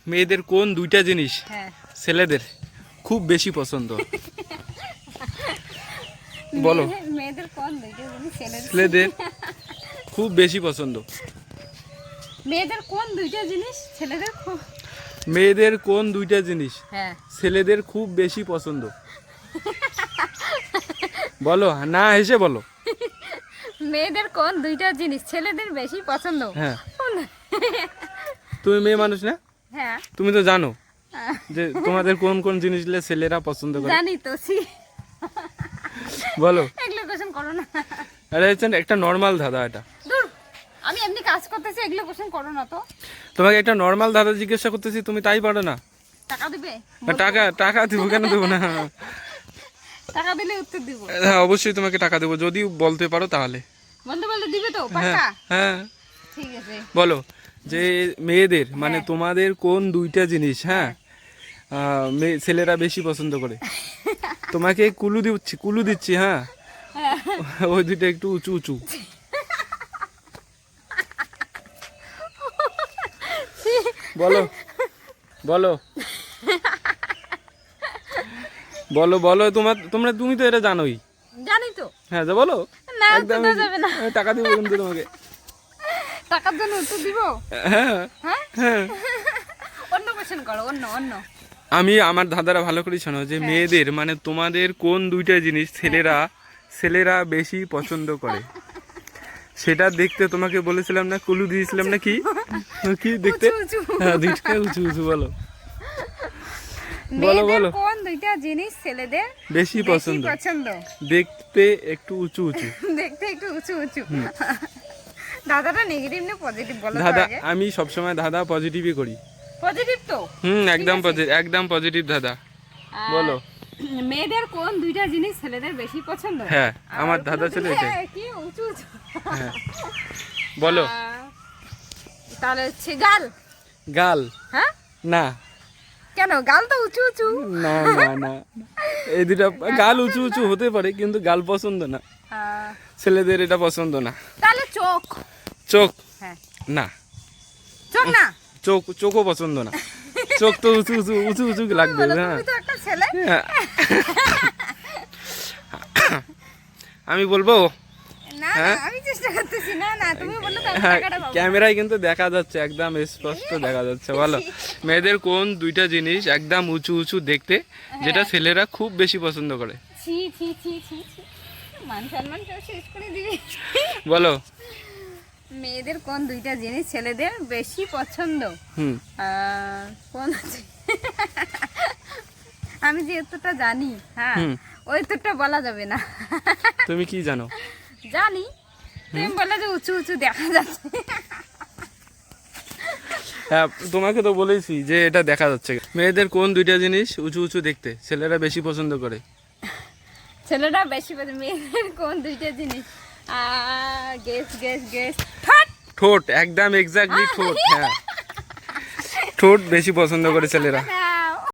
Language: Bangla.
মেয়েদের কোন দুইটা জিনিস হ্যাঁ ছেলেদের খুব বেশি পছন্দ? বলো। মেয়েদের কোন দুইটা জিনিস ছেলেদের খুব বেশি পছন্দ। মেয়েদের কোন দুইটা জিনিস ছেলেদের খুব মেয়েদের কোন দুইটা জিনিস হ্যাঁ ছেলেদের খুব বেশি পছন্দ? বলো, না হেসে বলো। মেয়েদের কোন দুইটা জিনিস ছেলেদের বেশি পছন্দ? হ্যাঁ, তুমি মেয়ে মানুষ না, হ্যাঁ তুমি তো জানো যে তোমাদের কোন কোন জিনিসগুলো ছেলেরা পছন্দ করে। জানি তো বলো। এগুলো কোশ্চেন করো না। আরে হচ্ছে একটা নর্মাল ধাঁধা এটা। দূর, আমি এমনি কাজ করতেছি, এগুলো কোশ্চেন করো না তো। তোমাকে একটা নর্মাল ধাঁধা জিজ্ঞাসা করতেছি, তুমি তাই পারো না। টাকা দিবে? না, টাকা টাকা দিব কেন দেবো না? টাকা দিলে উত্তর দিব। হ্যাঁ, অবশ্যই তোমাকে টাকা দেবো যদি বলতে পারো তাহলে। বলতে বলতে দিবে তো হ্যাঁ পাক্কা? হ্যাঁ, ঠিক আছে। বলো যে মেয়েদের মানে হ্যাঁ। তোমাদের কোন দুইটা জিনিস হ্যাঁ ছেলেরা বেশি পছন্দ করে? তোমাকে কুলু দিচ্ছি হ্যাঁ, ওই দুইটা একটু উঁচু উঁচু। বলো বলো বলো বলো, তুমি তো এটা জানোই। জানি তো। হ্যাঁ, বলো। না, একদম উত্তর দেওয়া যাবে না। টাকা দিব কিন্তু তোমাকে। টাকার জন্য উত্তর দিব? হ্যাঁ হ্যাঁ হ্যাঁ। অন্য কোশ্চেন করো, অন্য অন্য। আমি আমার ধাঁধারা ভালো করে শোনো যে মেয়েদের মানে তোমাদের কোন দুইটা জিনিস ছেলেরা বেশি পছন্দ করে সেটা দেখতে তোমাকে বলেছিলাম না, কুলু দিয়েছিলাম না, কি কি দেখতে? উঁচু উঁচু। হ্যাঁ, দিকটা উঁচু উঁচু। বলো বলো মেয়েদের বলো। কোন দুইটা জিনিস ছেলেদের বেশি পছন্দ? পছন্দ? দেখতে একটু উঁচু উঁচু। দেখতে একটু উঁচু উঁচু। দাদাটা নেগেটিভ না পজিটিভ বলো তো দাদা, আগে। আমি সবসময় দাদা পজিটিভই করি। পজিটিভ তো? একদম পজিটিভ দাদা। বলো। মেয়েদের কোন দুইটা জিনিস ছেলেদের বেশি পছন্দ? হ্যাঁ, আমার দাদা ছিল এটাই। কি উঁচু উঁচু। হ্যাঁ, বলো। তাহলে হচ্ছে গাল। গাল? হ্যাঁ, না কেন? গাল তো উঁচু উঁচু। না না না, এই দুটা গাল উঁচু উঁচু হতে পারে কিন্তু গাল পছন্দ না, ছেলেদের এটা পছন্দ না। তাহলে চোখ। চোখ? হ্যাঁ, না, চোখ না। চোখও পছন্দ না। চোখ তো উঁচু উঁচু উঁচু উঁচু লাগবে। বলো, হ্যাঁ, তুমি তো একটা ছেলে। হ্যাঁ। আমি বলবো? না না, আমি চেষ্টা করতেছি। না না, তুমি বললে তো আমি হ্যাঁ, টাকাটা পাবো। ক্যামেরায় কিন্তু দেখা যাচ্ছে, একদম স্পষ্ট দেখা যাচ্ছে। বলো, মেয়েদের কোন দুইটা জিনিস একদম উঁচু উঁচু দেখতে যেটা ছেলেরা খুব বেশি পছন্দ করে? ছি ছি ছি ছি ছি। মান সম্মান সব শেষ করে দিবি। বলো। মেয়েদের কোন দুইটা জিনিস ছেলেদের বেশি পছন্দ? হুম। কোন আমি যে উত্তরটা জানি, হ্যাঁ, হুম। ওই উত্তরটা বলা যাবে না। তুমি কি জানো? জানি, তুমি বলে যে উঁচু উঁচু দেখা যাচ্ছে। হ্যাঁ, তোমাকে তো বলেছি যে এটা দেখা যাচ্ছে। মেয়েদের কোন দুইটা জিনিস উঁচু উঁচু দেখতে ছেলেরা বেশি পছন্দ করে? ছেলেরা বেশি পছন্দ। মেয়েদের কোন দুইটা জিনিস? Guess guess guess. ঠোঁট। ঠোঁট, একদম এক্স্যাক্টলি ঠোঁট। হ্যাঁ, ঠোঁট বেশি পছন্দ করে ছেলেরা। না,